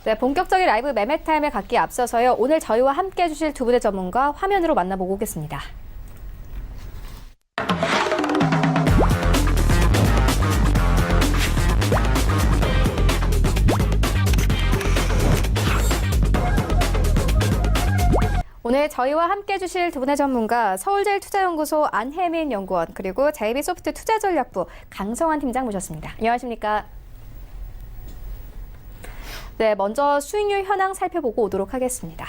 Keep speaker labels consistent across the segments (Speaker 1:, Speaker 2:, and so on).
Speaker 1: 네, 본격적인 라이브 매매타임에 갖기에 앞서서요. 오늘 저희와 함께 해주실 두 분의 전문가 화면으로 만나보고 오겠습니다. 오늘 저희와 함께 해주실 두 분의 전문가 서울제일투자연구소 안혜민 연구원 그리고 JB소프트 투자전략부 강성환 팀장 모셨습니다. 안녕하십니까? 네, 먼저 수익률 현황 살펴보고 오도록 하겠습니다.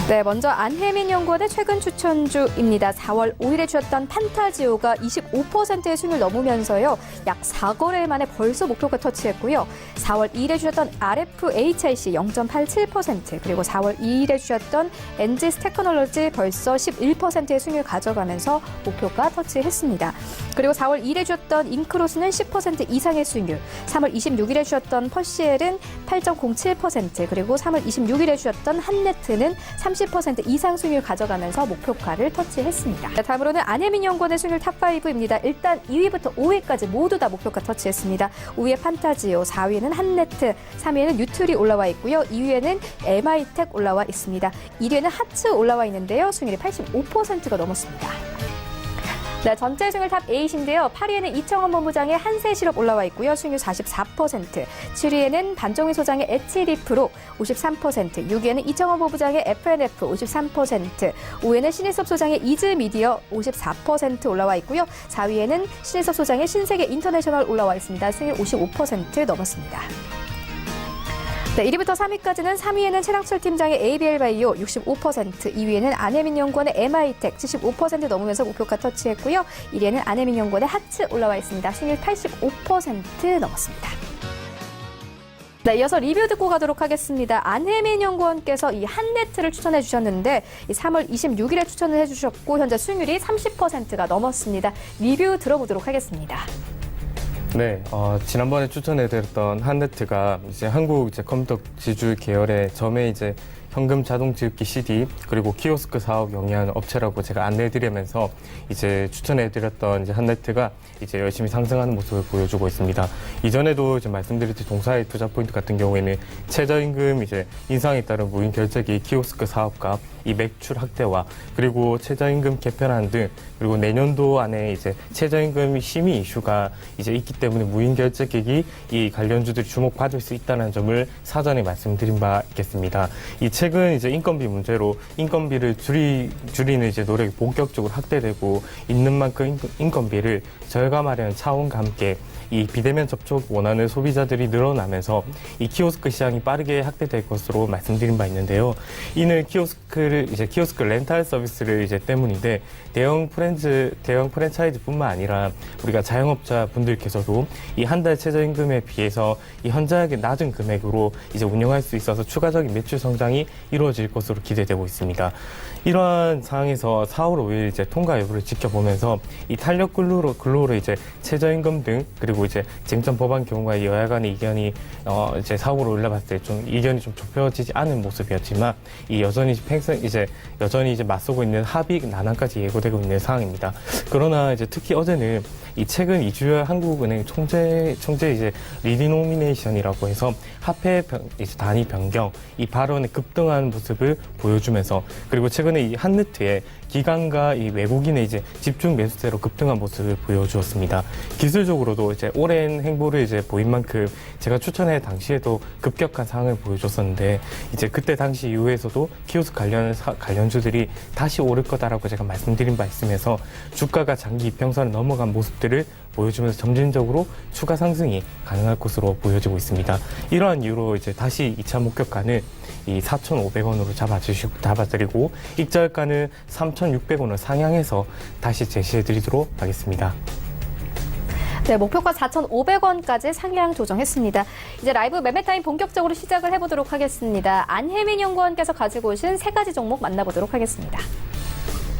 Speaker 1: 네, 먼저 안혜민 연구원의 최근 추천주입니다. 4월 5일에 주셨던 판타지오가 25%의 수익률 넘으면서요. 약 4거래일 만에 벌써 목표가 터치했고요. 4월 2일에 주셨던 RFHIC 0.87% 그리고 4월 2일에 주셨던 NGS 테크놀로지 벌써 11%의 수익률 가져가면서 목표가 터치했습니다. 그리고 4월 2일에 주셨던 잉크로스는 10% 이상의 수익률, 3월 26일에 주셨던 퍼시엘은 8.07% 그리고 3월 26일에 주셨던 한네트는 30% 이상 수익률 가져가면서 목표가를 터치했습니다. 다음으로는 안혜민 연구원의 수익률 탑5입니다. 일단 2위부터 5위까지 모두 다 목표가 터치했습니다. 5위에 판타지오, 4위에는 한네트, 3위에는 뉴트리 올라와 있고요. 2위에는 MI텍 올라와 있습니다. 1위에는 하츠 올라와 있는데요. 수익률이 85%가 넘었습니다. 네, 전체 수익률 탑 8인데요. 8위에는 이청원 본부장의 한세실업 올라와 있고요. 수익률 44%. 7위에는 반종희 소장의 에치리프로 53%. 6위에는 이청원 본부장의 FNF 53%. 5위에는 신일섭 소장의 이즈미디어 54% 올라와 있고요. 4위에는 신일섭 소장의 신세계 인터내셔널 올라와 있습니다. 수익률 55% 넘었습니다. 네, 1위부터 3위까지는 3위에는 최랑철 팀장의 ABL바이오 65%, 2위에는 안혜민 연구원의 MI텍 75% 넘으면서 목표가 터치했고요. 1위에는 안혜민 연구원의 하츠 올라와 있습니다. 수익률 85% 넘었습니다. 네, 이어서 리뷰 듣고 가도록 하겠습니다. 안혜민 연구원께서 이 한네트를 추천해 주셨는데 3월 26일에 추천을 해주셨고 현재 수익률이 30%가 넘었습니다. 리뷰 들어보도록 하겠습니다.
Speaker 2: 네, 지난번에 추천해드렸던 한네트가 이제 한국 컴퓨터 지주 계열의 점의 현금 자동 지급기 CD 그리고 키오스크 사업 영위하는 업체라고 제가 안내해드리면서 추천해드렸던 한네트가 열심히 상승하는 모습을 보여주고 있습니다. 이전에도 말씀드렸듯이 동사의 투자 포인트 같은 경우에는 최저임금 인상에 따른 무인 결제기 키오스크 사업과 이 매출 확대와 그리고 최저임금 개편안 등 그리고 내년도 안에 최저임금 심의 이슈가 있기 때문에 무인 결제기기 이 관련주들이 주목받을 수 있다는 점을 사전에 말씀드린 바 있겠습니다. 이 최근 인건비 문제로 인건비를 줄이는 노력이 본격적으로 확대되고 있는 만큼 인건비를 절감하려는 차원과 함께 이 비대면 접촉 원하는 소비자들이 늘어나면서 이 키오스크 시장이 빠르게 확대될 것으로 말씀드린 바 있는데요. 이는 키오스크 렌탈 서비스를 때문인데 대형 프랜차이즈뿐만 아니라 우리가 자영업자 분들께서도 이 한 달 최저임금에 비해서 이 현저하게 낮은 금액으로 운영할 수 있어서 추가적인 매출 성장이 이루어질 것으로 기대되고 있습니다. 이러한 상황에서 4월 5일 통과 여부를 지켜보면서 이 탄력 근로로 최저임금 등 그리고 쟁점 법안 경우가 여야 간의 이견이 사후로 올라봤을 때 이견이 좁혀지지 않은 모습이었지만 여전히 맞서고 있는 합의 난항까지 예고되고 있는 상황입니다. 그러나 특히 어제는 이 최근 이주열 한국은행 총재 리디노미네이션이라고 해서 화폐 단위 변경 이 발언에 급등한 모습을 보여주면서 그리고 최근에 이 한네트의 기관과 이 외국인의 집중 매수세로 급등한 모습을 보여주었습니다. 기술적으로도 오랜 행보를 보인 만큼 제가 추천해 당시에도 급격한 상황을 보여줬었는데 그때 당시 이후에서도 키오스크 관련주들이 다시 오를 거다라고 제가 말씀드린 바 있으면서 주가가 장기 이평선을 넘어간 모습들을 보여주면서 점진적으로 추가 상승이 가능할 것으로 보여지고 있습니다. 이러한 이유로 다시 2차 목표가는 이 4,500원으로 잡아드리고 익절가는 3,600원을 상향해서 다시 제시해드리도록 하겠습니다.
Speaker 1: 네, 목표가 4,500원까지 상향 조정했습니다. 이제 라이브 매매타임 본격적으로 시작을 해보도록 하겠습니다. 안혜민 연구원께서 가지고 오신 세 가지 종목 만나보도록 하겠습니다.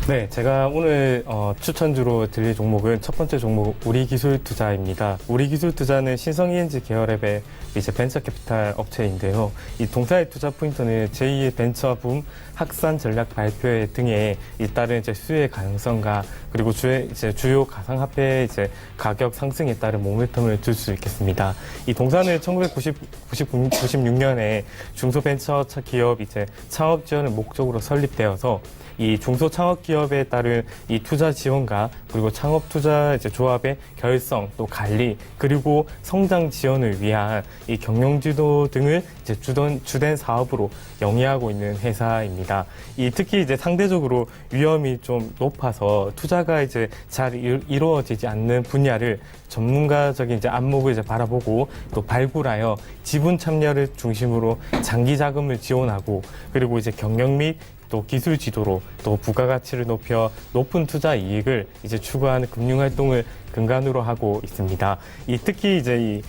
Speaker 2: 네, 제가 오늘 추천주로 드릴 종목은 첫 번째 종목 우리기술투자입니다. 우리기술투자는 신성ENG 계열의 이제 벤처캐피탈 업체인데요. 이 동사의 투자 포인트는 제2의 벤처붐 확산 전략 발표회 등에 잇따른 이제 수혜 가능성과 그리고 주요 가상화폐 이제 가격 상승에 따른 모멘텀을 줄 수 있겠습니다. 이 동사는 1996년에 중소벤처 기업 이제 창업 지원을 목적으로 설립되어서 이 중소창업 기업에 따른 이 투자 지원과 그리고 창업 투자 이제 조합의 결성 또 관리 그리고 성장 지원을 위한 이 경영 지도 등을 이제 주된 사업으로 영위하고 있는 회사입니다. 이 특히 이제 상대적으로 위험이 좀 높아서 투자가 이제 잘 이루어지지 않는 분야를 전문가적인 이제 안목을 이제 바라보고 또 발굴하여 지분 참여를 중심으로 장기 자금을 지원하고 그리고 이제 경영 및 또 기술 지도로 또 부가가치를 높여 높은 투자 이익을 이제 추구하는 금융활동을 근간으로 하고 있습니다. 특히 이제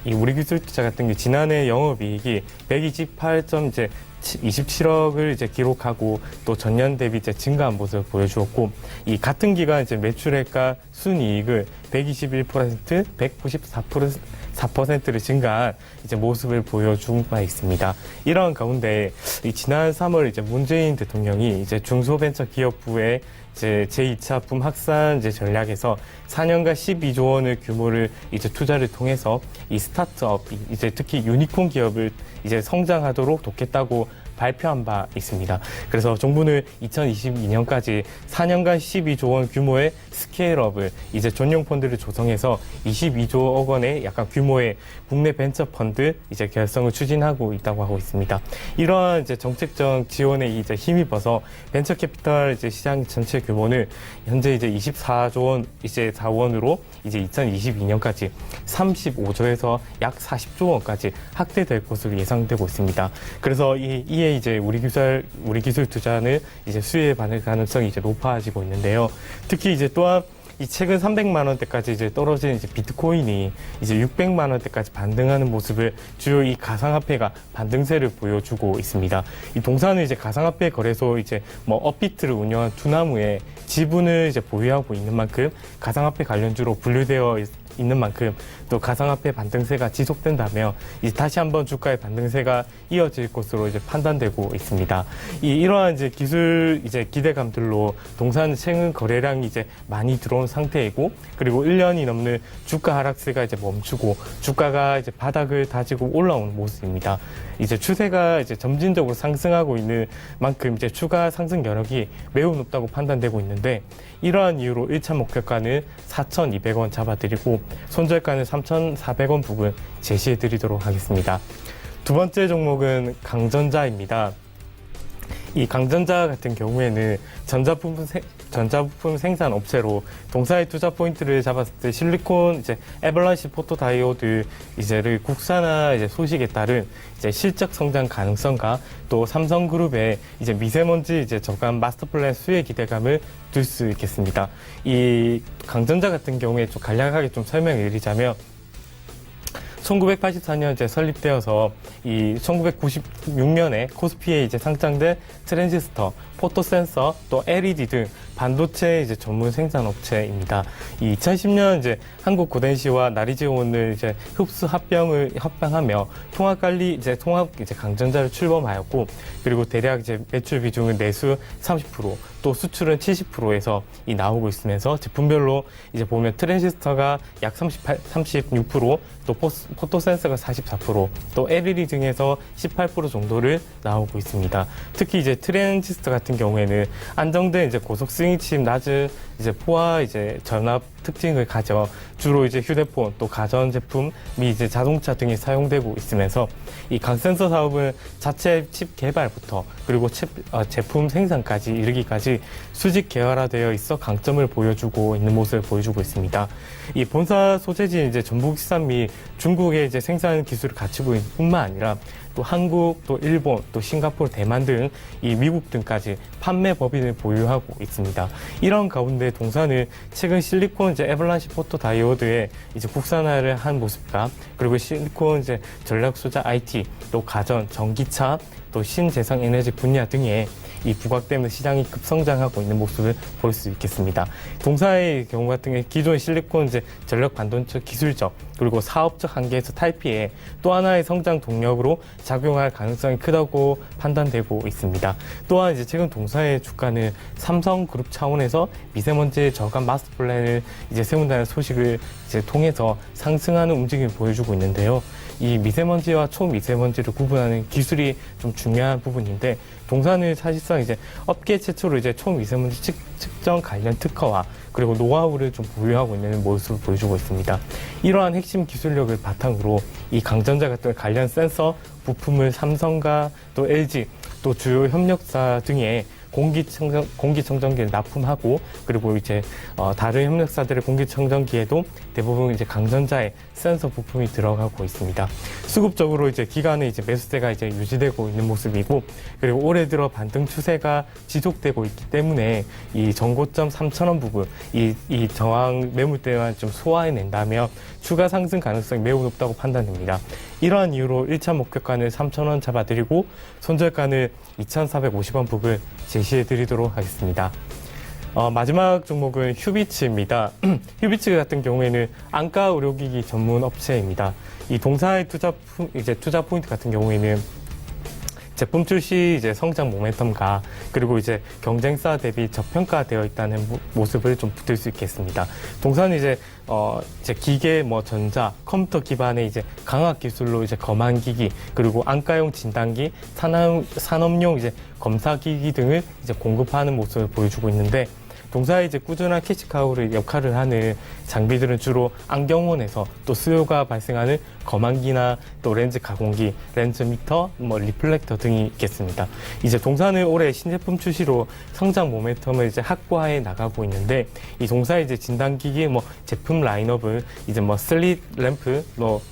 Speaker 2: 이 우리기술투자 같은 게 지난해 영업이익이 128.27억을 이제 기록하고 또 전년 대비 이제 증가한 모습을 보여주었고 이 같은 기간 이제 매출액과 순이익을 121%, 194%를 증가한 이제 모습을 보여준 바 있습니다. 이러한 가운데 지난 3월 이제 문재인 대통령이 이제 중소벤처기업부의 이제 제2차 붐 확산 이제 전략에서 4년간 12조 원의 규모를 이제 투자를 통해서 이 스타트업 이제 특히 유니콘 기업을 이제 성장하도록 돕겠다고 발표한 바 있습니다. 그래서 정부는 2022년까지 4년간 12조 원 규모의 스케일업을 이제 전용 펀드를 조성해서 22조억 원의 약간 규모의 국내 벤처 펀드 이제 결성을 추진하고 있다고 하고 있습니다. 이러한 이제 정책적 지원에 이제 힘입어서 벤처 캐피탈 이제 시장 전체 규모는 현재 이제 24조 원 이제 4원으로 이제 2022년까지 35조에서 약 40조 원까지 확대될 것으로 예상되고 있습니다. 그래서 이에 이제 우리 기술 투자는 이제 수혜에 받을 가능성이 이제 높아지고 있는데요. 특히 이제 또한 이 최근 300만 원대까지 이제 떨어진 이제 비트코인이 이제 600만 원대까지 반등하는 모습을 주요 이 가상화폐가 반등세를 보여주고 있습니다. 이 동사는 이제 가상화폐 거래소 이제 뭐 업비트를 운영한 투나무에 지분을 이제 보유하고 있는 만큼 가상화폐 관련주로 분류되어 있는 만큼 또 가상화폐 반등세가 지속된다며 이제 다시 한번 주가의 반등세가 이어질 것으로 이제 판단되고 있습니다. 이러한 이제 기술 이제 기대감들로 동사는 최근 거래량이 이제 많이 들어온 상태이고 그리고 1년이 넘는 주가 하락세가 이제 멈추고 주가가 이제 바닥을 다지고 올라오는 모습입니다. 이제 추세가 이제 점진적으로 상승하고 있는 만큼 이제 추가 상승 여력이 매우 높다고 판단되고 있는데 이러한 이유로 1차 목표가는 4,200원 잡아드리고 손절가는 3,400원 부근 제시해드리도록 하겠습니다. 두 번째 종목은 강전자입니다. 이 강전자 같은 경우에는 전자부품 생산 업체로 동사의 투자 포인트를 잡았을 때 실리콘 이제 애벌란시 포토다이오드 이제를 국산화 이제 소식에 따른 이제 실적 성장 가능성과 또 삼성그룹의 이제 미세먼지 이제 저감 마스터 플랜 수혜 기대감을 둘 수 있겠습니다. 이 강전자 같은 경우에 좀 간략하게 좀 설명을 드리자면 1984년 이제 설립되어서 이 1996년에 코스피에 이제 상장된 트랜지스터, 포토센서, 또 LED 등 반도체 이제 전문 생산 업체입니다. 이 2010년 이제 한국 고덴시와 나리지온을 이제 흡수 합병하며 통합 강전자를 출범하였고 그리고 대략 이제 매출 비중은 내수 30%, 또 수출은 70%에서 나오고 있으면서 제품별로 이제 보면 트랜지스터가 약 36%, 또 포토센서가 44%, 또 LED 등에서 18% 정도를 나오고 있습니다. 특히 이제 트랜지스터 같은 경우에는 안정된 이제 고속 스윙칩 낮은 이제 포화 이제 전압 특징을 가져 주로 이제 휴대폰 또 가전 제품 및 이제 자동차 등이 사용되고 있으면서 이 강센서 사업은 자체 칩 개발부터 그리고 제품 생산까지 이르기까지 수직 계열화되어 있어 강점을 보여주고 있는 모습을 보여주고 있습니다. 이 본사 소재지인 이제 전북산 및 중국의 이제 생산 기술을 갖추고 있는 뿐만 아니라 또 한국, 또 일본, 또 싱가포르, 대만 등 이 미국 등까지 판매 법인을 보유하고 있습니다. 이런 가운데 동사는 최근 실리콘 이제 애벌란시 포토 다이오드의 이제 국산화를 한 모습과 그리고 실리콘 이제 전략 소자 IT, 또 가전, 전기차, 또 신재생 에너지 분야 등의 이 부각 때문에 시장이 급성장하고 있는 모습을 볼 수 있겠습니다. 동사의 경우 같은 경우 기존 실리콘 전력 반도체 기술적 그리고 사업적 한계에서 탈피해 또 하나의 성장 동력으로 작용할 가능성이 크다고 판단되고 있습니다. 또한 이제 최근 동사의 주가는 삼성그룹 차원에서 미세먼지 저감 마스터 플랜을 이제 세운다는 소식을 이제 통해서 상승하는 움직임을 보여주고 있는데요. 이 미세먼지와 초미세먼지를 구분하는 기술이 좀 중요한 부분인데 동사는 사실상 이제 업계 최초로 이제 초미세먼지 측정 관련 특허와 그리고 노하우를 좀 보유하고 있는 모습을 보여주고 있습니다. 이러한 핵심 기술력을 바탕으로 이 강전자 같은 관련 센서 부품을 삼성과 또 LG 또 주요 협력사 등의 공기청정기를 납품하고 그리고 이제 다른 협력사들의 공기청정기에도 대부분 이제 강전자의 센서 부품이 들어가고 있습니다. 수급적으로 이제 기간에 이제 매수세가 이제 유지되고 있는 모습이고 그리고 올해 들어 반등 추세가 지속되고 있기 때문에 이 전고점 3,000원 부분 이 저항 매물대만 좀 소화해낸다면 추가 상승 가능성이 매우 높다고 판단됩니다. 이러한 이유로 1차 목표가는 3,000원 잡아드리고 손절가는 2,450원 부분 제시해 드리도록 하겠습니다. 마지막 종목은 휴비츠입니다. 휴비츠 같은 경우에는 안과 의료기기 전문 업체입니다. 이 동사의 투자 포인트 같은 경우에는 제품 출시 이제 성장 모멘텀과 그리고 이제 경쟁사 대비 저평가되어 있다는 모습을 좀 붙일 수 있겠습니다. 동사는 이제 기계, 전자, 컴퓨터 기반의 이제 강학 기술로 이제 검안기기 그리고 안과용 진단기, 산업용 이제 검사기기 등을 이제 공급하는 모습을 보여주고 있는데. 동사의 이제 꾸준한 캐시카우의 역할을 하는 장비들은 주로 안경원에서 또 수요가 발생하는 검안기나 또 렌즈 가공기, 렌즈 미터, 리플렉터 등이 있겠습니다. 이제 동사는 올해 신제품 출시로 성장 모멘텀을 이제 확보해 나가고 있는데 이 동사의 이제 진단기기 제품 라인업을 이제 슬릿 램프,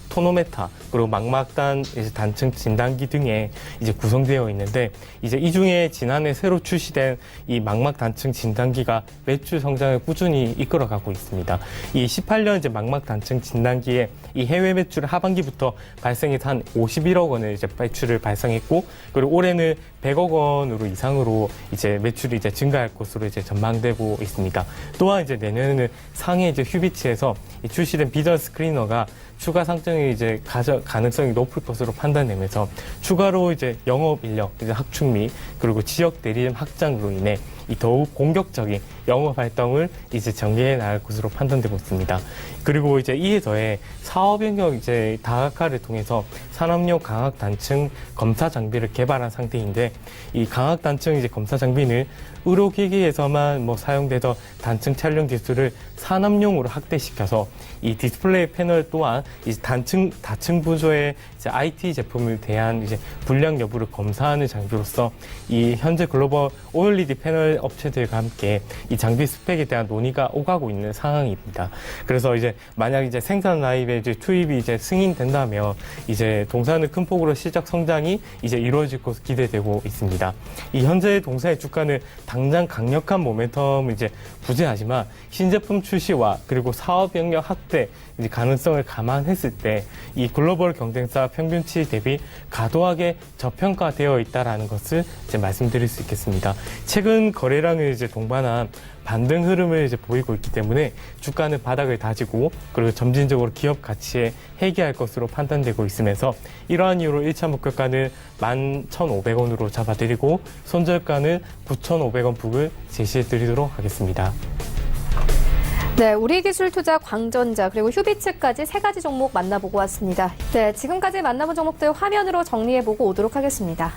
Speaker 2: 토노메타 그리고 망막단 이제 단층 진단기 등에 이제 구성되어 있는데 이제 이 중에 지난해 새로 출시된 이 망막 단층 진단기가 매출 성장을 꾸준히 이끌어가고 있습니다. 이 18년 이제 망막 단층 진단기에 이 해외 매출 하반기부터 발생해서 한 51억 원의 이제 매출을 발생했고 그리고 올해는 100억 원으로 이상으로 이제 매출이 이제 증가할 것으로 이제 전망되고 있습니다. 또한 이제 내년에는 상해 이제 휴비츠에서 출시된 비전 스크리너가 추가 상승이 이제 가능성이 높을 것으로 판단되면서 추가로 이제 영업 인력, 이제 확충 및 그리고 지역 대리점 확장으로 인해 이 더욱 공격적인 영업 활동을 이제 전개해 나갈 것으로 판단되고 있습니다. 그리고 이제 이에 더해 사업 영역 이제 다각화를 통해서 산업용 강학 단층 검사 장비를 개발한 상태인데 이 강학 단층 이제 검사 장비는 의료기기에서만 사용되던 단층 촬영 기술을 산업용으로 확대시켜서 이 디스플레이 패널 또한 이제 다층 부조의 이제 IT 제품을 대한 이제 불량 여부를 검사하는 장비로서 이 현재 글로벌 OLED 패널 업체들과 함께 이 장비 스펙에 대한 논의가 오가고 있는 상황입니다. 그래서 이제 만약 이제 생산 라인의 이제 투입이 이제 승인된다면 이제 동사는 큰 폭으로 실적 성장이 이제 이루어질 것으로 기대되고 있습니다. 이 현재 동사의 주가는 당장 강력한 모멘텀을 이제 부재하지만 신제품 출시와 그리고 사업 영역 확대 이제 가능성을 감안했을 때 이 글로벌 경쟁사 평균치 대비 과도하게 저평가되어 있다라는 것을 이제 말씀드릴 수 있겠습니다. 최근 거래량을 이제 동반한 반등 흐름을 이제 보이고 있기 때문에 주가는 바닥을 다지고 그리고 점진적으로 기업 가치에 회귀할 것으로 판단되고 있으면서 이러한 이유로 1차 목표가는 11,500원으로 잡아드리고 손절가는 9,500원 북을 제시해 드리도록 하겠습니다.
Speaker 1: 네, 우리기술투자 광전자 그리고 휴비츠까지 세 가지 종목 만나보고 왔습니다. 네, 지금까지 만나본 종목들 화면으로 정리해보고 오도록 하겠습니다.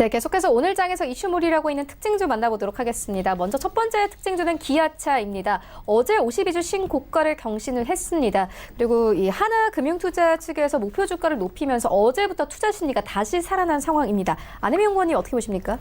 Speaker 1: 네, 계속해서 오늘 장에서 이슈몰이라고 있는 특징주 만나보도록 하겠습니다. 먼저 첫 번째 특징주는 기아차입니다. 어제 52주 신고가를 경신을 했습니다. 그리고 이 하나금융투자 측에서 목표 주가를 높이면서 어제부터 투자 심리가 다시 살아난 상황입니다. 안혜미 연구원님 어떻게 보십니까?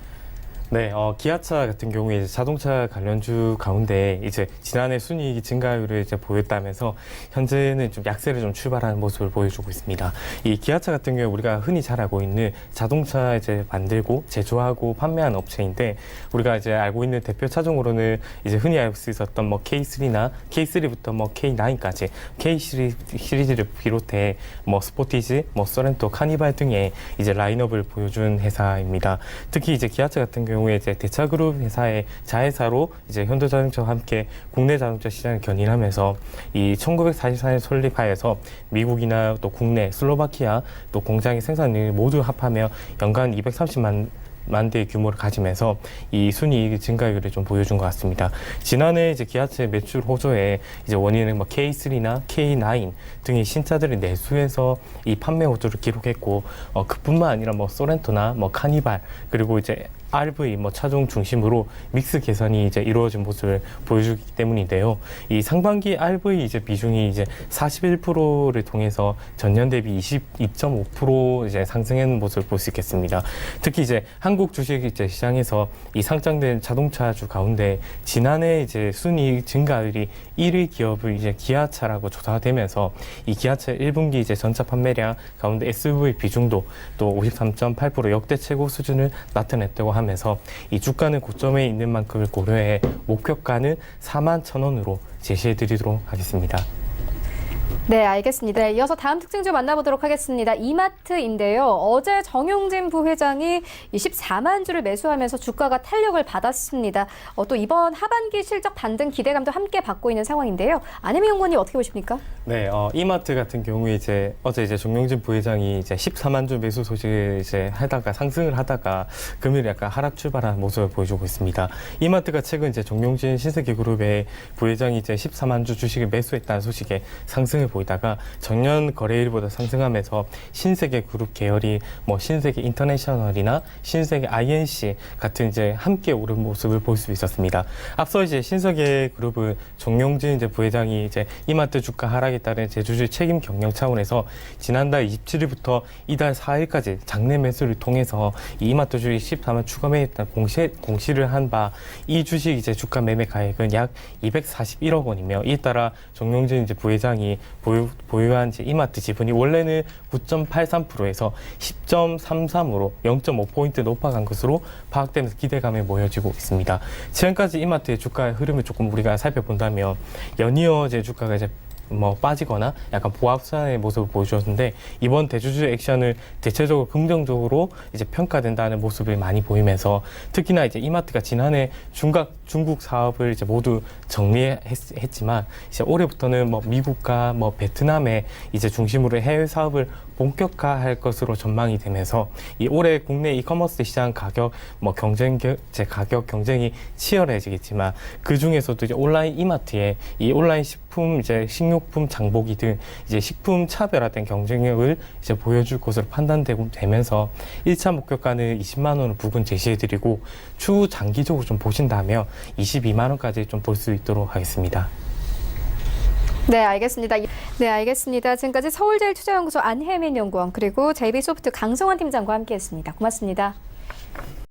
Speaker 2: 네, 기아차 같은 경우에 이제 자동차 관련주 가운데 이제 지난해 순이익 증가율을 이제 보였다면서 현재는 좀 약세를 좀 출발하는 모습을 보여주고 있습니다. 이 기아차 같은 경우에 우리가 흔히 잘 알고 있는 자동차 이제 만들고 제조하고 판매하는 업체인데 우리가 이제 알고 있는 대표 차종으로는 이제 흔히 알 수 있었던 뭐 K3나 K3부터 뭐 K9까지 K 시리즈를 비롯해 뭐 스포티지, 뭐 소렌토, 카니발 등의 이제 라인업을 보여준 회사입니다. 특히 이제 기아차 같은 경우에 이제 대차그룹 회사의 자회사로 이제 현대자동차와 함께 국내 자동차 시장을 견인하면서 이 1944년 설립하여서 미국이나 또 국내 슬로바키아 또 공장의 생산을 모두 합하며 연간 230만 대의 규모를 가지면서 이 순이익 증가율을 좀 보여준 것 같습니다. 지난해 이제 기아차의 매출 호조에 이제 원인은 뭐 K3나 K9 등의 신차들을 내수해서 이 판매 호조를 기록했고 그뿐만 아니라 뭐 소렌토나 뭐 카니발 그리고 이제 RV 뭐 차종 중심으로 믹스 개선이 이제 이루어진 모습을 보여주기 때문인데요. 이 상반기 RV 이제 비중이 이제 41%를 통해서 전년 대비 22.5% 이제 상승한 모습을 볼 수 있겠습니다. 특히 이제 한국 주식 이제 시장에서 이 상장된 자동차주 가운데 지난해 이제 순이익 증가율이 1위 기업을 이제 기아차라고 조사되면서 이 기아차 1분기 이제 전차 판매량 가운데 SUV 비중도 또 53.8% 역대 최고 수준을 나타냈다고 하면서 이 주가는 고점에 있는 만큼을 고려해 목표가는 41,000원으로 제시해드리도록 하겠습니다.
Speaker 1: 네, 알겠습니다. 이어서 다음 특징주 만나보도록 하겠습니다. 이마트인데요. 어제 정용진 부회장이 14만 주를 매수하면서 주가가 탄력을 받았습니다. 또 이번 하반기 실적 반등 기대감도 함께 받고 있는 상황인데요. 안혜미 연구원님 어떻게 보십니까?
Speaker 2: 네, 이마트 같은 경우에 이제 어제 이제 정용진 부회장이 이제 14만 주 매수 소식을 이제 하다가 상승을 하다가 금요일 약간 하락 출발한 모습을 보여주고 있습니다. 이마트가 최근 이제 정용진 신세계그룹의 부회장이 이제 14만 주 주식을 매수했다는 소식에 상승을 보이다가 전년 거래일보다 상승하면서 신세계그룹 계열이 뭐 신세계 인터내셔널이나 신세계 INC 같은 이제 함께 오른 모습을 볼 수 있었습니다. 앞서 이제 신세계그룹은 정용진 이제 부회장이 이제 이마트 주가 하락에 따른 제주주 책임 경영 차원에서 지난달 27일부터 이달 4일까지 장내 매수를 통해서 이 이마트 주식 14만 추가 매입단 공시를 한 바 이 주식 이제 주가 매매 가액은 약 241억 원이며 이에 따라 정용진 이제 부회장이 보유한 이제 이마트 지분이 원래는 9.83%에서 10.33으로 0.5포인트 높아간 것으로 파악되면서 기대감에 모여지고 있습니다. 지금까지 이마트의 주가의 흐름을 조금 우리가 살펴본다면 연이어 이제 주가가 이제 뭐 빠지거나 약간 보합선의 모습을 보여주었는데 이번 대주주 액션을 대체적으로 긍정적으로 이제 평가된다는 모습을 많이 보이면서 특히나 이제 이마트가 지난해 중국 사업을 이제 모두 정리했지만 이제 올해부터는 뭐 미국과 뭐 베트남에 이제 중심으로 해외 사업을 본격화할 것으로 전망이 되면서 이 올해 국내 이커머스 시장 가격 가격 경쟁이 치열해지겠지만 그 중에서도 이제 온라인 이마트에 이 온라인 식품 이제 식료품 장보기 등 이제 식품 차별화된 경쟁력을 이제 보여줄 것으로 판단되면서 1차 목표가는 20만 원을 부근 제시해드리고 추후 장기적으로 좀 보신다면 22만 원까지 좀 볼 수 있도록 하겠습니다.
Speaker 1: 네, 알겠습니다. 네, 알겠습니다. 지금까지 서울제일투자연구소 안혜민 연구원 그리고 JB소프트 강성원 팀장과 함께했습니다. 고맙습니다.